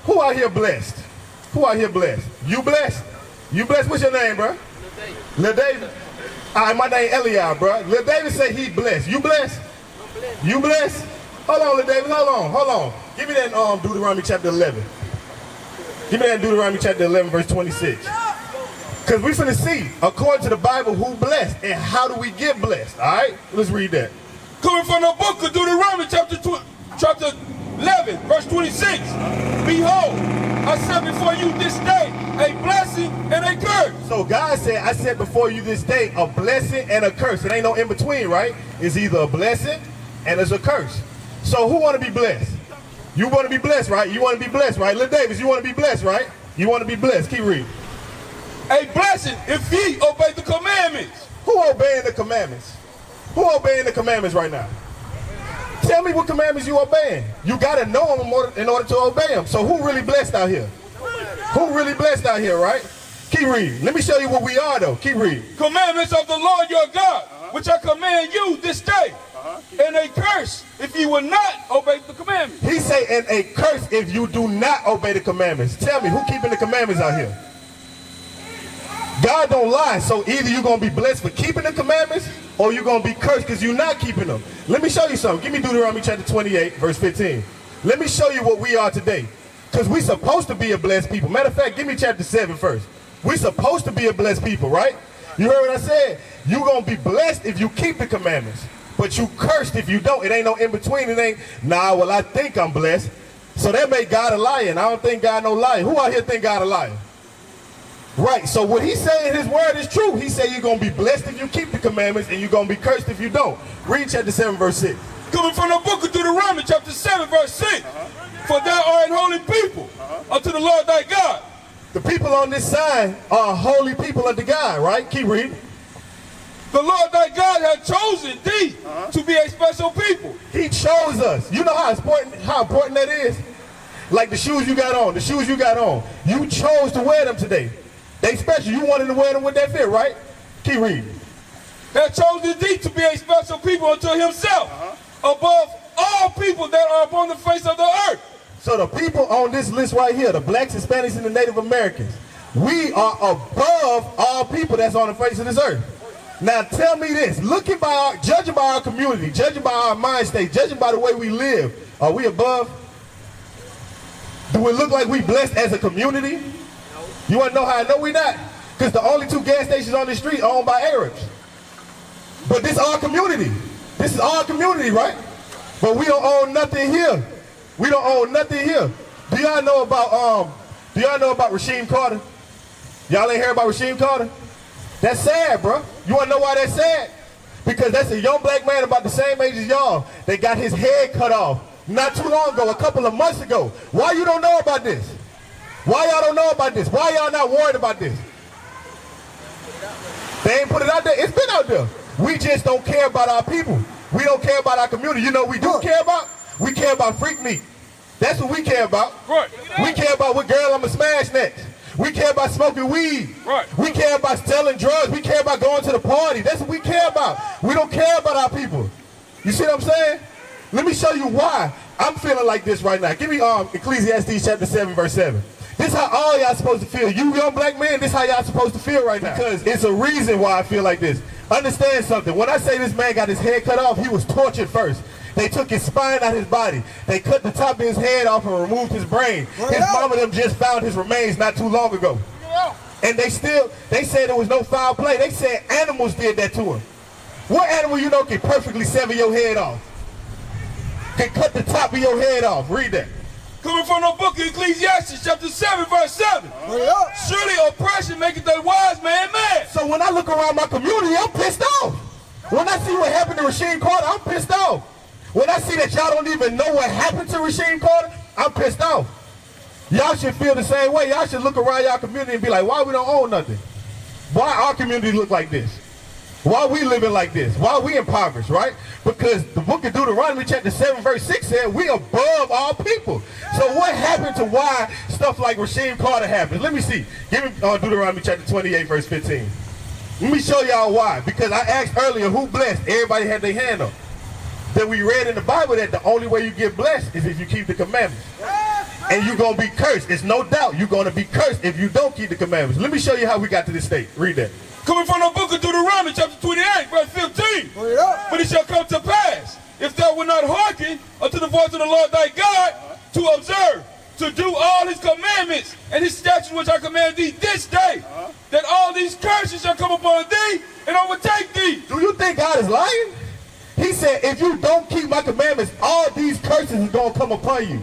Who out here blessed? Who out here blessed? You blessed? You blessed? What's your name, bro? Lil David. All right, my name Eliab, bro. Lil David say he blessed. You blessed? You blessed? Hold on, Lil David. Hold on. Give me that Deuteronomy chapter 11. Give me that Deuteronomy chapter 11, verse 26. Because we finna see, according to the Bible, who blessed and how do we get blessed. All right? Let's read that. Coming from the book of Deuteronomy chapter 11, verse 26. Behold, I set before you this day a blessing and a curse. So God said, I set before you this day a blessing and a curse. It ain't no in between, right? It's either a blessing and it's a curse. So who want to be blessed? You want to be blessed, right? You want to be blessed, right? Lil Davis, you want to be blessed, right? You want to be blessed. Keep reading. A blessing if ye obey the commandments. Who obeying the commandments? Who obeying the commandments right now? Tell me what commandments you obeying. You got to know them in order to obey them. So who really blessed out here? Who really blessed out here, right? Keep reading. Let me show you what we are, though. Keep reading. Commandments of the Lord your God, which I command you this day. And a curse if you will not obey the commandments. He say, and a curse if you do not obey the commandments. Tell me, who keeping the commandments out here? God don't lie, so either you're going to be blessed for keeping the commandments or you're going to be cursed because you're not keeping them. Let me show you something. Give me Deuteronomy chapter 28, verse 15. Let me show you what we are today. Because we're supposed to be a blessed people. Matter of fact, give me chapter 7 first. We're supposed to be a blessed people, right? You heard what I said? You're going to be blessed if you keep the commandments. But you cursed if you don't. It ain't no in between. It ain't, nah, well, I think I'm blessed. So that made God a liar, and I don't think God no liar. Who out here think God a liar? Right, so what he's saying in his word is true. He said you're going to be blessed if you keep the commandments, and you're going to be cursed if you don't. Read chapter 7, verse 6. Coming from the book of Deuteronomy, chapter 7, verse 6. For thou art an holy people unto the Lord thy God. The people on this sign are holy people unto God, right? Keep reading. The Lord thy God hath chosen thee to be a special people. He chose us. You know how important that is? Like the shoes you got on. The shoes you got on. You chose to wear them today. They special. You wanted to wear them with that fit, right? Keep reading. Hath chosen thee to be a special people unto himself, above all people that are upon the face of the earth. So the people on this list right here, the blacks, Hispanics, and the Native Americans, we are above all people that's on the face of this earth. Now tell me this, judging by our community, judging by our mind state, judging by the way we live, are we above? Do it look like we blessed as a community? You want to know how I know we not? Because the only 2 gas stations on the street are owned by Arabs. But this is our community. This is our community, right? But we don't own nothing here. We don't own nothing here. Do y'all know about Rasheem Carter? Y'all ain't heard about Rasheem Carter? That's sad, bro. You want to know why that's sad? Because that's a young black man about the same age as y'all that got his head cut off not too long ago, a couple of months ago. Why you don't know about this? Why y'all don't know about this? Why y'all not worried about this? They ain't put it out there. It's been out there. We just don't care about our people. We don't care about our community. You know what we do care about? We care about freak meat. That's what we care about. Right. We care about what girl I'ma smash next. We care about smoking weed. Right. We care about selling drugs. We care about going to the party. That's what we care about. We don't care about our people. You see what I'm saying? Let me show you why I'm feeling like this right now. Give me Ecclesiastes chapter 7, verse 7. This is how all y'all supposed to feel. You young black men, this is how y'all supposed to feel right now. Because it's a reason why I feel like this. Understand something. When I say this man got his head cut off, he was tortured first. They took his spine out of his body. They cut the top of his head off and removed his brain. His mama them just found his remains not too long ago. And they said there was no foul play. They said animals did that to him. What animal you know can perfectly sever your head off? Can cut the top of your head off. Read that. Coming from the book of Ecclesiastes, chapter 7, verse 7. Surely oppression maketh a wise man mad. So when I look around my community, I'm pissed off. When I see what happened to Rasheem Carter, I'm pissed off. When I see that y'all don't even know what happened to Rasheem Carter, I'm pissed off. Y'all should feel the same way. Y'all should look around y'all community and be like, why we don't own nothing? Why our community look like this? Why we living like this? Why we impoverished, right? Because the book of Deuteronomy chapter 7 verse 6 said we above all people. So what happened to why stuff like Rasheem Carter happens? Let me see. Give me Deuteronomy chapter 28 verse 15. Let me show y'all why. Because I asked earlier who blessed. Everybody had their hand up. That we read in the Bible that the only way you get blessed is if you keep the commandments. And you're going to be cursed. It's no doubt you're going to be cursed if you don't keep the commandments. Let me show you how we got to this state. Read that. Coming from the book of Deuteronomy, chapter 28, verse 15. But it shall come to pass, if thou wilt not hearken unto the voice of the Lord thy God, to observe, to do all his commandments and his statutes which I command thee this day, that all these curses shall come upon thee and overtake thee. Do you think God is lying? He said, if you don't keep my commandments, all these curses is going to come upon you.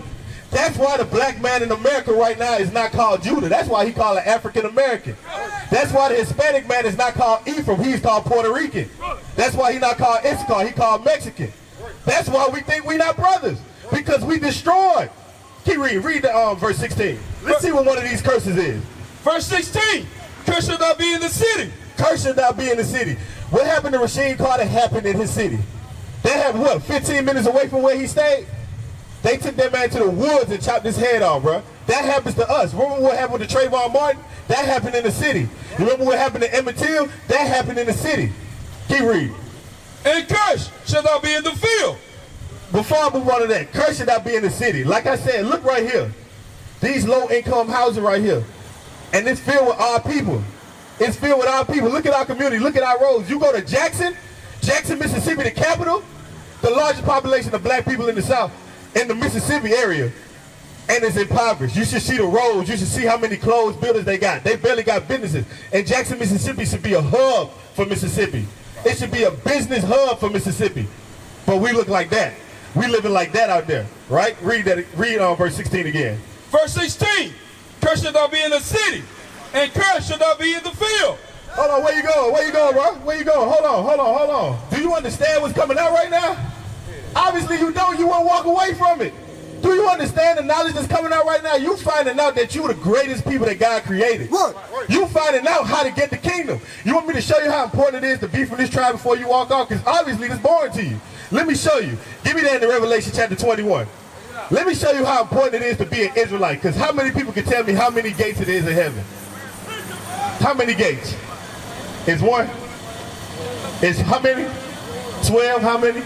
That's why the black man in America right now is not called Judah. That's why he called it African American. That's why the Hispanic man is not called Ephraim. He's called Puerto Rican. That's why he's not called Issachar. He called Mexican. That's why we think we're not brothers, because we destroyed. Keep reading. Read the verse 16. Let's see what one of these curses is. Verse 16. Cursed shall thou be in the city. Cursed shall thou be in the city. What happened to Rasheen Carter happened in his city. They had what, 15 minutes away from where he stayed? They took that man to the woods and chopped his head off, bro. That happens to us. Remember what happened to Trayvon Martin? That happened in the city. You remember what happened to Emmett Till? That happened in the city. Keep reading. And cursed shall thou be in the field. Before I move on to that, cursed shall thou be in the city. Like I said, look right here. These low-income housing right here. And it's filled with our people. It's filled with our people. Look at our community. Look at our roads. You go to Jackson, Mississippi, the capital, the largest population of black people in the South, in the Mississippi area, and it's impoverished. You should see the roads. You should see how many closed buildings they got. They barely got businesses. And Jackson, Mississippi should be a hub for Mississippi. It should be a business hub for Mississippi. But we look like that. We living like that out there, right? Read that. Read on verse 16 again. Verse 16. Cursed shall thou be in the city, and cursed shall thou be in the field. Hold on, where you going? Where you going, bro? Where you going? Hold on. Do you understand what's coming out right now? Obviously you don't. You won't walk away from it. Do you understand the knowledge that's coming out right now? You finding out that you're the greatest people that God created. You finding out how to get the kingdom. You want me to show you how important it is to be from this tribe before you walk off? Because obviously it's boring to you. Let me show you. Give me that in the Revelation chapter 21. Let me show you how important it is to be an Israelite. Because how many people can tell me how many gates it is in heaven? How many gates? It's one? It's how many? 12? How many?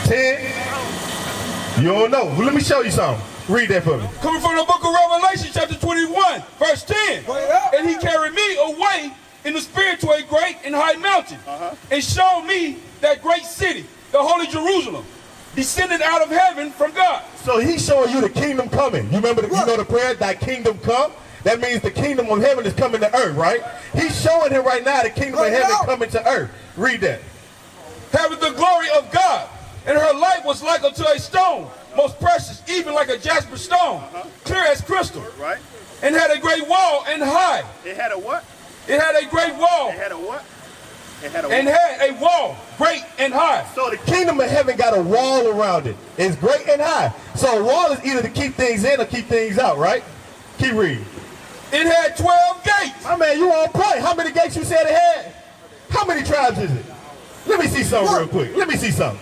10? You don't know. Well, let me show you something. Read that for me. Coming from the book of Revelation, chapter 21, verse 10. And he carried me away in the spirit to a great and high mountain, and showed me that great city, the holy Jerusalem, descended out of heaven from God. So he's showing you the kingdom coming. You remember you know the prayer, thy kingdom come? That means the kingdom of heaven is coming to earth, right? He's showing him right now the kingdom of heaven coming to earth. Read that. Having the glory of God, and her light was like unto a stone, most precious, even like a jasper stone, clear as crystal. Right. And had a great wall and high. It had a what? It had a great wall. It had a what? It had a and what? had a wall, great and high. So the kingdom of heaven got a wall around it. It's great and high. So a wall is either to keep things in or keep things out, right? Keep reading. It had 12 gates. My man, you on point. How many gates you said it had? How many tribes is it? Let me see something real quick. Let me see something.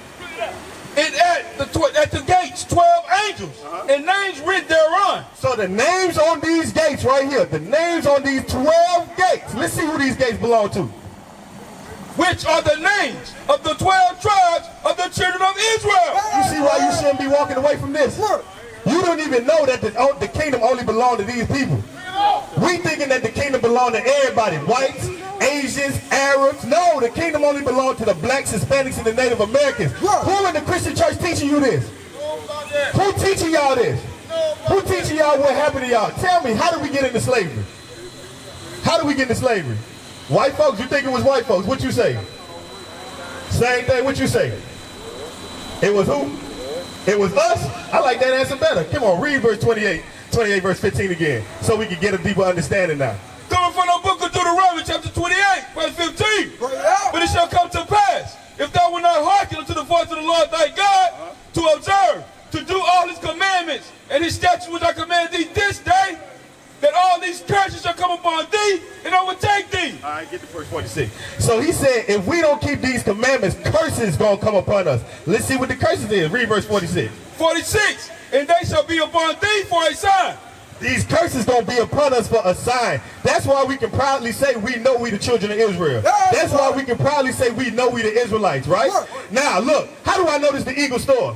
It at the gates, 12 angels, and names written thereon. So the names on these gates right here, the names on these 12 gates. Let's see who these gates belong to. Which are the names of the 12 tribes of the children of Israel. You see why you shouldn't be walking away from this? You don't even know that the kingdom only belonged to these people. We thinking that the kingdom belonged to everybody, whites, Asians, Arabs. No, the kingdom only belonged to the blacks, Hispanics, and the Native Americans. Who in the Christian church teaching you this? Who teaching y'all this? Who teaching y'all what happened to y'all? Tell me, how did we get into slavery? How did we get into slavery? White folks, you think it was white folks? What you say? Same thing, what you say? It was who? It was us? I like that answer better. Come on, read verse 28 verse 15 again, so we can get a deeper understanding now. Coming from the book of Deuteronomy, chapter 28, verse 15. But it shall come to pass, if thou wilt not hearken unto the voice of the Lord thy God, to observe, to do all his commandments, and his statutes which I command thee this day, that all these curses shall come upon thee and overtake thee. All right, get to verse 46. So he said, if we don't keep these commandments, curses going to come upon us. Let's see what the curses is. Read verse 46. 46. And they shall be upon thee for a sign. These curses going to be upon us for a sign. That's why we can proudly say we know we the children of Israel. That's why we can proudly say we know we the Israelites, right? Now, look, how do I know this the Eagle store?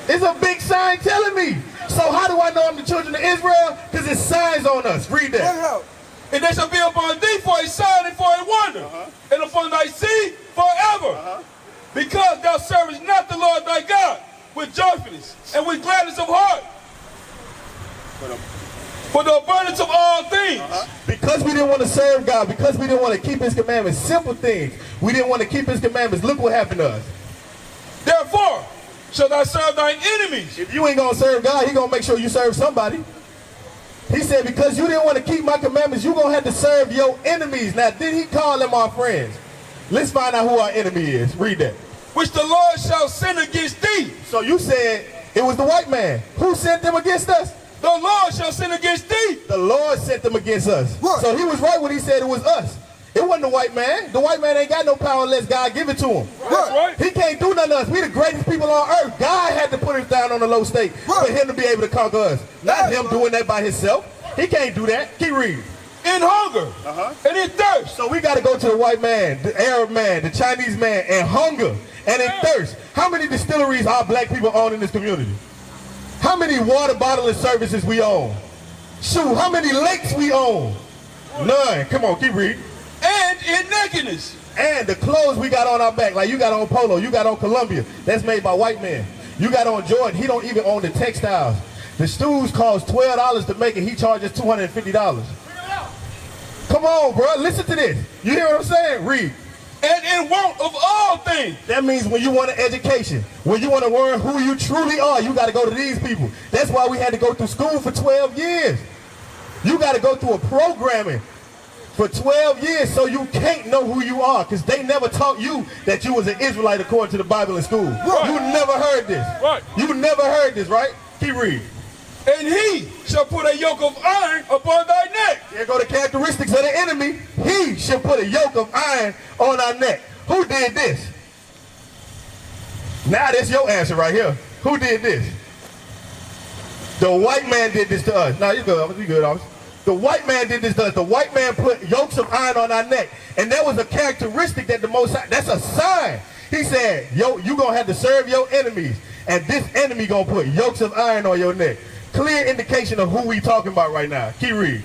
It's a big sign telling me. So how do I know I'm the children of Israel? Because it's signs on us. Read that. And they shall be upon thee for a sign and for a wonder, and upon thy seed forever. Because thou servest not the Lord thy God with joyfulness and with gladness of heart, for the abundance of all things. Because we didn't want to serve God, because we didn't want to keep his commandments, simple things. We didn't want to keep his commandments. Look what happened to us. Therefore shall thou serve thine enemies. If you ain't going to serve God, he going to make sure you serve somebody. He said, because you didn't want to keep my commandments, you're going to have to serve your enemies. Now, did he call them our friends? Let's find out who our enemy is. Read that. Which the Lord shall send against thee. So you said it was the white man. Who sent them against us? The Lord shall send against thee. The Lord sent them against us. What? So he was right when he said it was us. It wasn't the white man. The white man ain't got no power unless God give it to him. That's right. He can't do nothing to us. We the greatest people on earth. God had to put us down on a low state for him to be able to conquer us. Not him doing that by himself. He can't do that. Keep reading. In hunger and in thirst. So we got to go to the white man, the Arab man, the Chinese man, and hunger and in thirst. How many distilleries our black people own in this community? How many water bottling services we own? Shoot, how many lakes we own? None. Come on, keep reading. And in nakedness. And the clothes we got on our back, like you got on Polo, you got on Columbia, that's made by white men. You got on Jordan, he don't even own the textiles. The stools cost $12 to make it, he charges $250. Come on, bro, listen to this. You hear what I'm saying? Read. And in want of all things. That means when you want an education, when you want to learn who you truly are, you got to go to these people. That's why we had to go through school for 12 years. You got to go through a programming for 12 years so you can't know who you are, because they never taught you that you was an Israelite according to the Bible in school. Right. You never heard this. Right. You never heard this, right? Keep reading. And he shall put a yoke of iron upon thy neck. Here go the characteristics of the enemy. He shall put a yoke of iron on our neck. Who did this? Now that's your answer right here. Who did this? The white man did this to us. Now you good, you good, officer. The white man did this to us. The white man put yokes of iron on our neck. And that was a characteristic that the Most High, that's a sign. He said, yo, you going to have to serve your enemies. And this enemy going to put yokes of iron on your neck. Clear indication of who we talking about right now. Keep reading.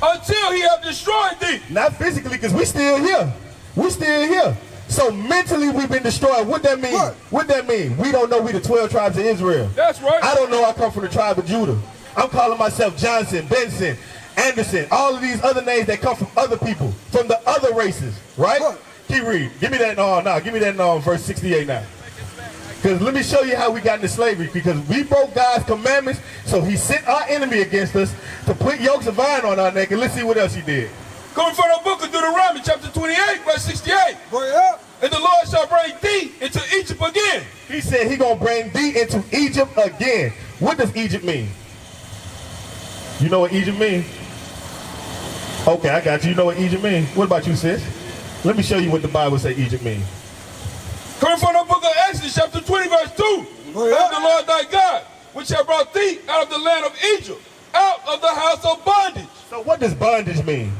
Until he have destroyed thee. Not physically, because we still here. We still here. So mentally we've been destroyed. What that mean? What that mean? We don't know we the 12 tribes of Israel. That's right. I don't know I come from the tribe of Judah. I'm calling myself Johnson, Benson, Anderson, all of these other names that come from other people, from the other races, right? Keep reading. Give me that give me that verse 68 now. Because let me show you how we got into slavery, because we broke God's commandments, so he sent our enemy against us to put yokes of iron on our neck, and let's see what else he did. Coming from the book of Deuteronomy, chapter 28, verse 68. And the Lord shall bring thee into Egypt again. He said he gonna bring thee into Egypt again. What does Egypt mean? You know what Egypt means? Okay, I got you. You know what Egypt means? What about you, sis? Let me show you what the Bible say Egypt means. Coming from the book of Exodus, chapter 20, verse 2. I am the Lord thy God, which have brought thee out of the land of Egypt, out of the house of bondage. So what does bondage mean?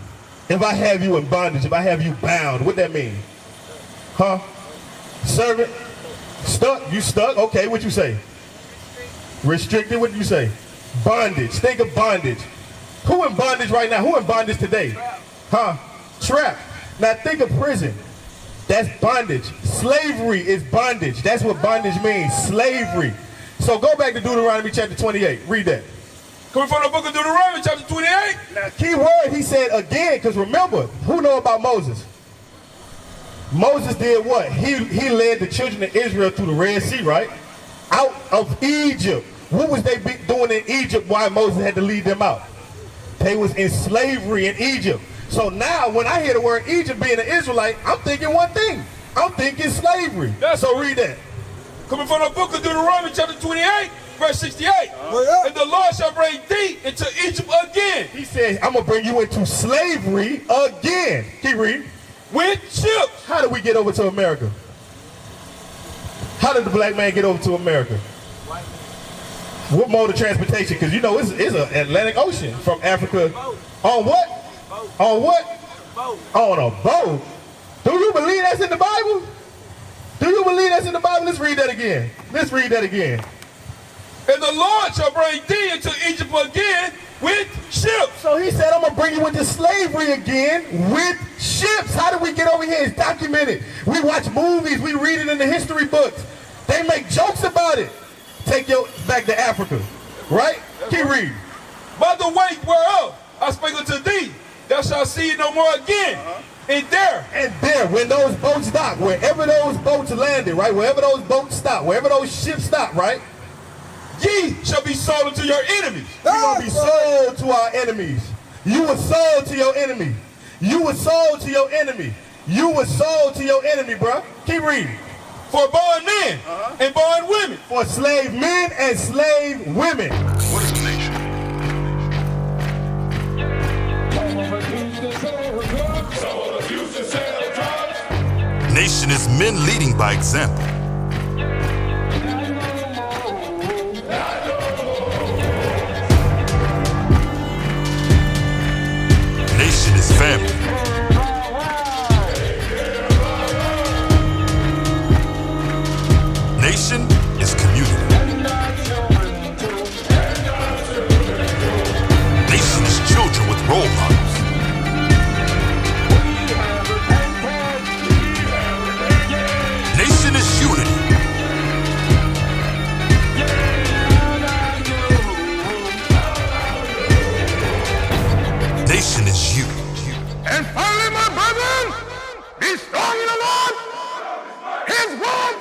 If I have you in bondage, if I have you bound, what that mean? Huh? Servant? Stuck? You stuck? Okay, what you say? Restricted? What do you say? Bondage. Think of bondage. Who in bondage right now? Who in bondage today? Huh? Trapped. Now think of prison. That's bondage. Slavery is bondage. That's what bondage means. Slavery. So go back to Deuteronomy chapter 28. Read that. Coming from the book of Deuteronomy chapter 28. Now key word, he said again, because remember, who know about Moses? Moses did what? He led the children of Israel through the Red Sea, right? Out of Egypt. What was they doing in Egypt? Why Moses had to lead them out? They was in slavery in Egypt. So now when I hear the word Egypt being an Israelite, I'm thinking one thing. I'm thinking slavery. So read that. Coming from the book of Deuteronomy chapter 28, verse 68. And the Lord shall bring thee into Egypt again. He said, I'm going to bring you into slavery again. Keep reading. With ships. How did we get over to America? How did the black man get over to America? What mode of transportation? Because you know it's an Atlantic Ocean from Africa. On what? On what? On a boat. Do you believe that's in the Bible? Do you believe that's in the Bible? Let's read that again. Let's read that again. And the Lord shall bring thee into Egypt again with ships. So he said, I'm going to bring you into slavery again with ships. How did we get over here? It's documented. We watch movies. We read it in the history books. They make jokes about it. Take your back to Africa. Right? Keep reading. By the way whereof I spake unto thee, thou shalt see it no more again. And there, when those boats dock, wherever those boats landed, right? Wherever those boats stop, wherever those ships stop, right? Ye shall be sold unto your enemies. We're going to be sold to our enemies. You were sold to your enemy. You were sold to your enemy. You were sold to your enemy, bro. Keep reading. For bond men and bond women. For slave men and slave women. What is a nation? Nation is men leading by example. Nation is family. Nation is community. Nation is children with role models. Nation is unity. Nation is you. And finally, my brethren, be strong in the Lord. His word